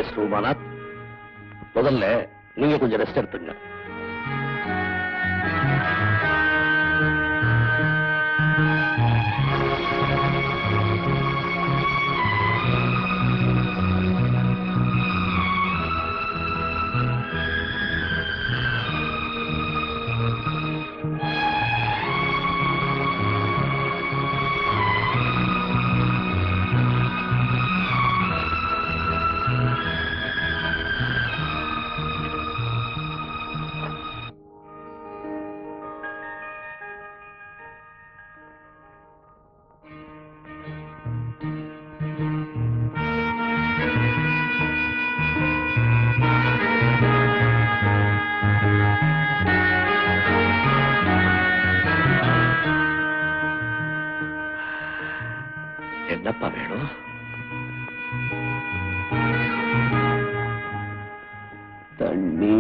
Mister Umanath, முதல்ல நீங்க கொஞ்சம் ரெஸ்ட் எடுத்துங்க. என்னப்பா வேணும்? தண்ணி.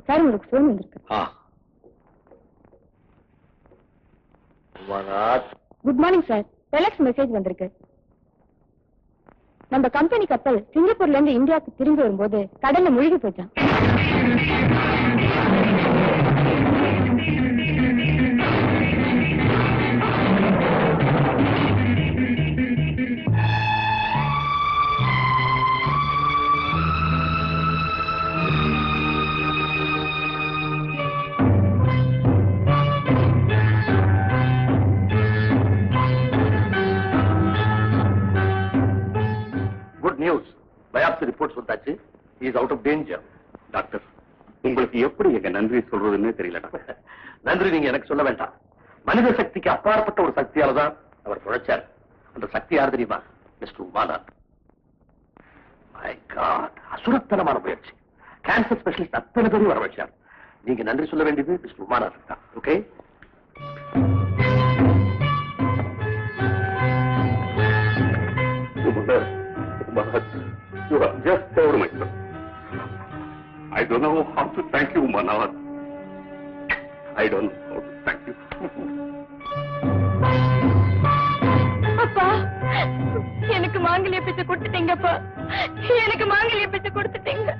சார், உங்களுக்கு போன் வந்திருக்கு. Good morning sir. Deluxe message வந்திருக்கு. நம்ம கம்பெனி கப்பல் சிங்கப்பூர்ல இருந்து இந்தியாவுக்கு திரும்பி வரும்போது கடல்ல மூழ்கி போச்சான். ரிப்போர்ட் வந்தாச்சு. Is out of danger. Doctor, உங்களுக்கு எப்படி எங்க நன்றி சொல்றதுன்னு தெரியல. நன்றி நீங்க எனக்கு சொல்ல வேண்டாம். மனித சக்திக்கு அப்பாற்பட்ட ஒரு சக்தியால தான் அவர் பிழைச்சார். அந்த சக்தி யார் தெரியுமா? மிஸ்டர் உமாநாத். மை காட், அசுரத்தனமான முயற்சி. கேன்சர் ஸ்பெஷலிஸ்ட் அத்தனை பேரும் வர வச்சார். நீங்க நன்றி சொல்ல வேண்டியது மிஸ்டர் உமாநாத் தான். Okay? You have just saved my son. I don't know how to thank you, Manavad. I don't know how to thank you. அப்பா, எனக்கு மாங்கல்ய பிச்சை கொடுத்துட்டீங்கப்பா. எனக்கு மாங்கல்ய பிச்சை கொடுத்துட்டீங்க.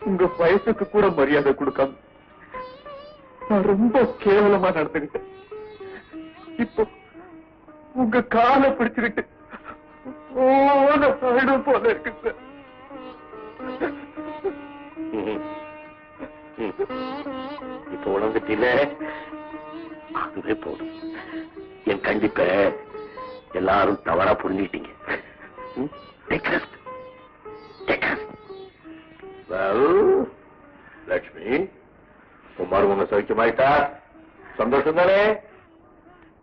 உங்க வயசுக்கு கூட மரியாதை கொடுக்காம நான் ரொம்ப கேவலமா நடந்துகிட்டேன். இப்போ உங்க காலை பிடிச்சுக்கிட்டு போல இருக்கு சார். இப்ப உணர்ந்துட்டீங்க, அதுவே போதும். என் கண்டிப்ப எல்லாரும் தவறா புரிஞ்சுக்கிட்டீங்க. லட்சுமி, குமார் உங்க சௌக்கியமாயிட்டா? சந்தோஷம் தானே?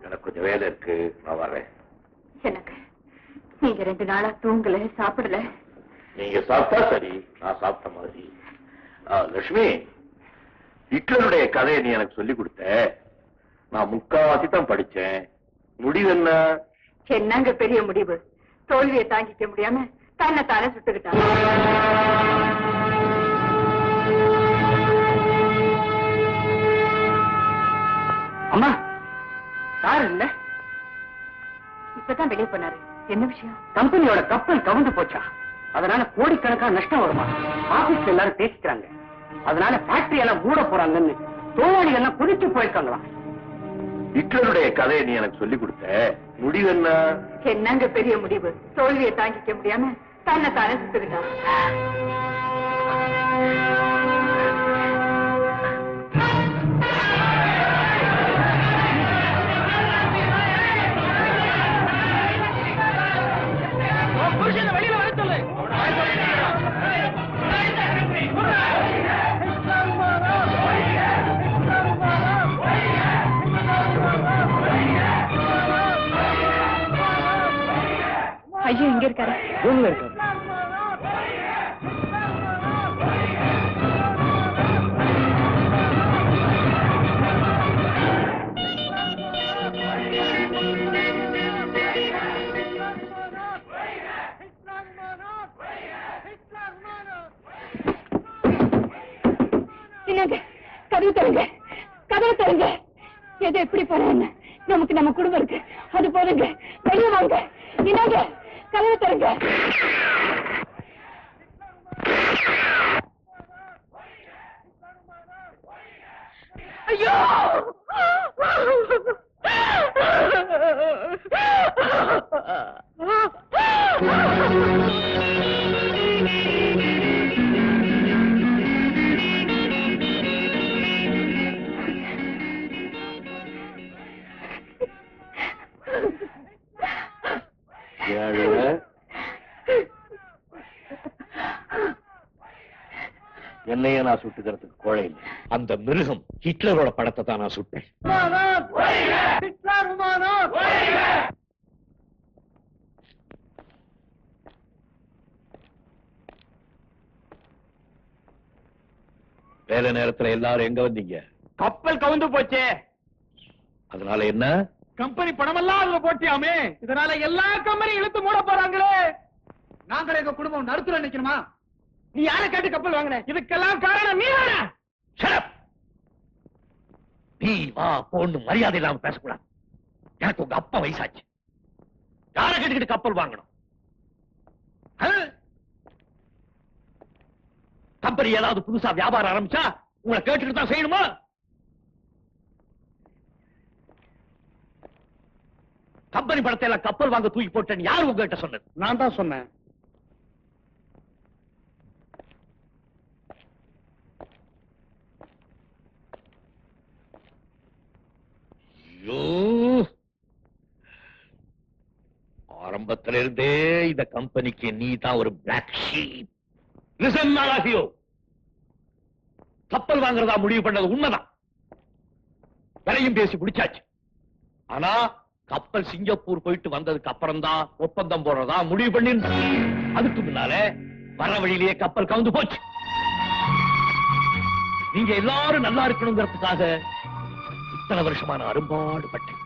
எனக்கு கொஞ்சம் வேலை இருக்கு, நான் வர்றேன். எனக்கு நீங்க 2 நாளா தூங்கல, சாப்பிடல. நீங்க சாப்பிட்டா சரி, நான் சாப்பிட்ட மாதிரி. லட்சுமி, ஹிட்லருடைய கதையை நீ எனக்கு சொல்லி கொடுத்த. நான் முக்காவாசி தான் படிச்சேன். முடிவு என்ன? என்னங்க பெரிய முடிவு? தோல்வியை தாங்கிக்க முடியாம தன்னை தானே சுட்டுக்கிட்டாங்க. அம்மா, சார் இல்ல, இப்பதான் வெளியே போனாரு. என்ன விஷயம்? கம்பெனியோட கப்பல் கவுந்து போச்சா, அதனால கோடிக்கணக்கான நஷ்டம் வருமா? ஆபீஸ்ல எல்லாரும் பேசிக்கிறாங்க. அதனால ஃபேக்டரி எல்லாம் மூட போறாங்கன்னு தோவாளி எல்லாம் குதிச்சு போயிருக்காங்களா? ஹிட்லருடைய கதையை நீ எனக்கு சொல்லி கொடுத்த, முடிவு என்ன? என்னங்க பெரிய முடிவு? தோல்வியை தாங்கிக்க முடியாம தன்னை தானே சுட்டுக்கிட்டான். வெளியில வர சொல்லு. ஐயோ, எங்க இருக்காரு? ரூம்ல இருக்காரு. என்னங்க, கதவு தருங்க, கதவு தருங்க. எது எப்படி போறேன்னு நமக்கு நம்ம குடும்பம் இருக்கு, அது போதுங்க. வெளியே வாங்க. என்னங்க, கதவு தருங்க. ஐயோ, என்னைய நான் சுட்டுக்கிறதுக்கு கோழை இல்லை. அந்த மிருகம் ஹிட்லரோட படத்தை தான் நான் சுட்டேன். வேலை நேரத்துல எல்லாரும் எங்க வந்தீங்க? கப்பல் கவுந்து போச்சே, அதனால என்ன? கம்பெனி பணமெல்லாம் அதுல போட்டியாமே, இதனால எல்லா கம்பெனியும் இழுத்து மூட போறாங்களே. நாங்களே எங்க குடும்பம் நடுத்துல நிக்கணுமா? நீ யாரை கேட்டு கப்பல் வாங்கின? இதுக்கெல்லாம் காரணம் நீ தானே. Shut up! நீ வா போன்னு மரியாதை இல்லாம பேசக்கூடாது. எனக்கு உங்க அப்பா வயசாச்சு. யாரை கேட்டுக்கிட்டு கப்பல் வாங்கணும்? கம்பெனி ஏதாவது புதுசா வியாபாரம் ஆரம்பிச்சா உங்களை கேட்டுக்கிட்டு தான் செய்யணுமா? கம்பெனி படத்தை எல்லாம் கப்பல் வாங்க தூக்கி போட்டேன்னு யாரு உங்ககிட்ட சொன்னது? நான் தான் சொன்னேன். ஆரம்பத்தில இருந்தே இந்த கம்பெனிக்கு நீ தான் ஒரு பிளாக் ஷீப். லிசன் நாலாகியோ, கப்பல் வாங்குறதா முடிவு பண்ணது உண்மைதான். விலையும் பேசி பிடிச்சாச்சு. ஆனா கப்பல் சிங்கப்பூர் போயிட்டு வந்ததுக்கு அப்புறம் தான் ஒப்பந்தம் போடுறதா முடிவு பண்ணி, அதுக்கு முன்னால வர வழியிலேயே கப்பல் கவுந்து போச்சு. நீங்க எல்லாரும் நல்லா இருக்கணுங்கிறதுக்காக இத்தனை வருஷமான அரும்பாடுபட்டேன்.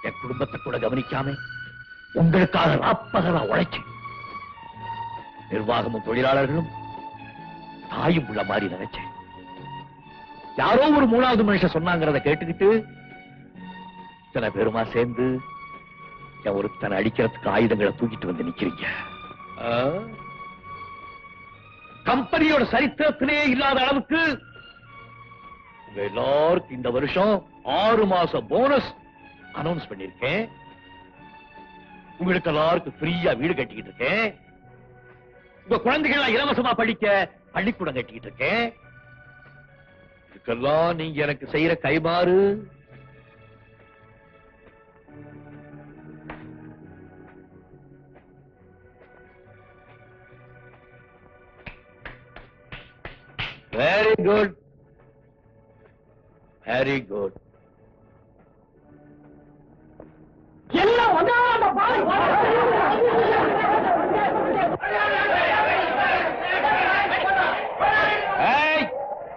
என் குடும்பத்தை கூட கவனிக்காம உங்களுக்காக ராப்பகலா உழைச்சேன். நிர்வாகமும் தொழிலாளர்களும் தாயும் உள்ள மாதிரி நினைச்சேன். யாரோ ஒரு மூணாவது மனுஷன் சொன்னாங்கிறத கேட்டுக்கிட்டு இத்தனை பேருமா சேர்ந்து என் ஒருத்தனை அடிக்கிறதுக்கு ஆயுதங்களை தூக்கிட்டு வந்து நிக்கிறீங்க. கம்பெனியோட சரித்திரத்திலே இல்லாத அளவுக்கு உங்க எல்லாருக்கும் இந்த வருஷம் 6 மாச போனஸ் அனௌன்ஸ் பண்ணிருக்கேன். உங்களுக்கு எல்லாருக்கும் ஃப்ரீயா வீடு கட்டிக்கிட்டு இருக்கேன். உங்க குழந்தைகள் இலவசமா படிக்க பள்ளிக்கூடம் கட்டிக்கிட்டு இருக்கேன். இதுக்கெல்லாம் நீங்க எனக்கு செய்யற கைமாறு வெரி குட், வெரி குட். எல்லாம் ஒன்றாக பாரு.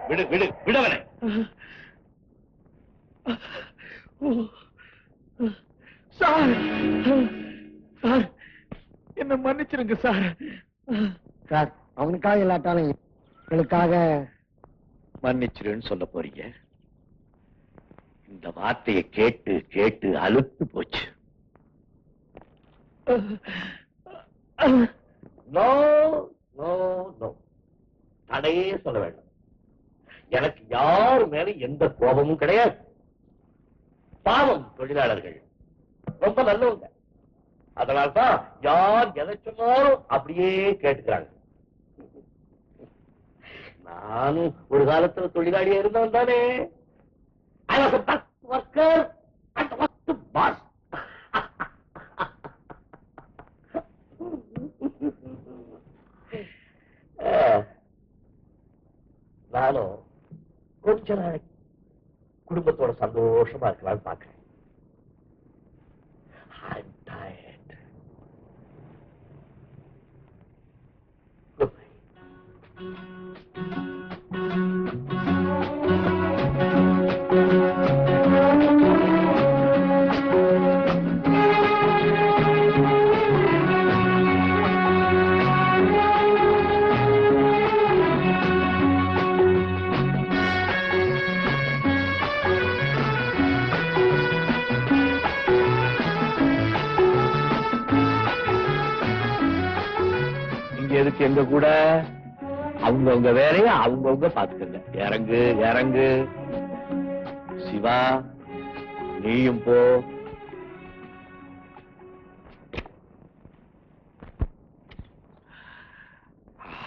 விடு விடு விடவனே. சார், சார் என்ன மன்னிச்சிருங்க சார். சார், அவனுக்காக இல்லாட்டாலும் எங்களுக்காக மன்னிச்சிருன்னு சொல்ல போறீங்க. இந்த வார்த்தையை கேட்டு கேட்டு அலுத்து போச்சு. நோ நோ நோ, தடையே சொல்ல வேண்டாம். எனக்கு யாரு மேல எந்த கோபமும் கிடையாது. தொழிலாளர்கள் ரொம்ப நல்லவங்க. அதனால்தான் யார் எதை சொன்னாலும் அப்படியே கேட்டுக்கிறாங்க. நானும் ஒரு காலத்துல தொழிலாளியா இருந்தவன் தானே. I was a best worker and worst boss. நானும் கொஞ்ச நாளைக்கு குடும்பத்தோட சந்தோஷமா இருக்கலாம்னு பாக்குறேன். I'm tired. Goodbye. எதுக்கு எங்க கூட அவங்கவுங்க வேலைய அவங்கவுங்க பாத்துக்கங்க. இறங்கு இறங்கு. சிவா நீயும் போ.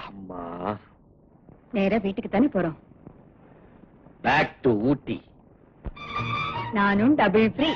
அம்மா நேரா வீட்டுக்கு தானே போறோம். பேக் டு ஊட்டி. நானும் டபுள் ஃப்ரீ.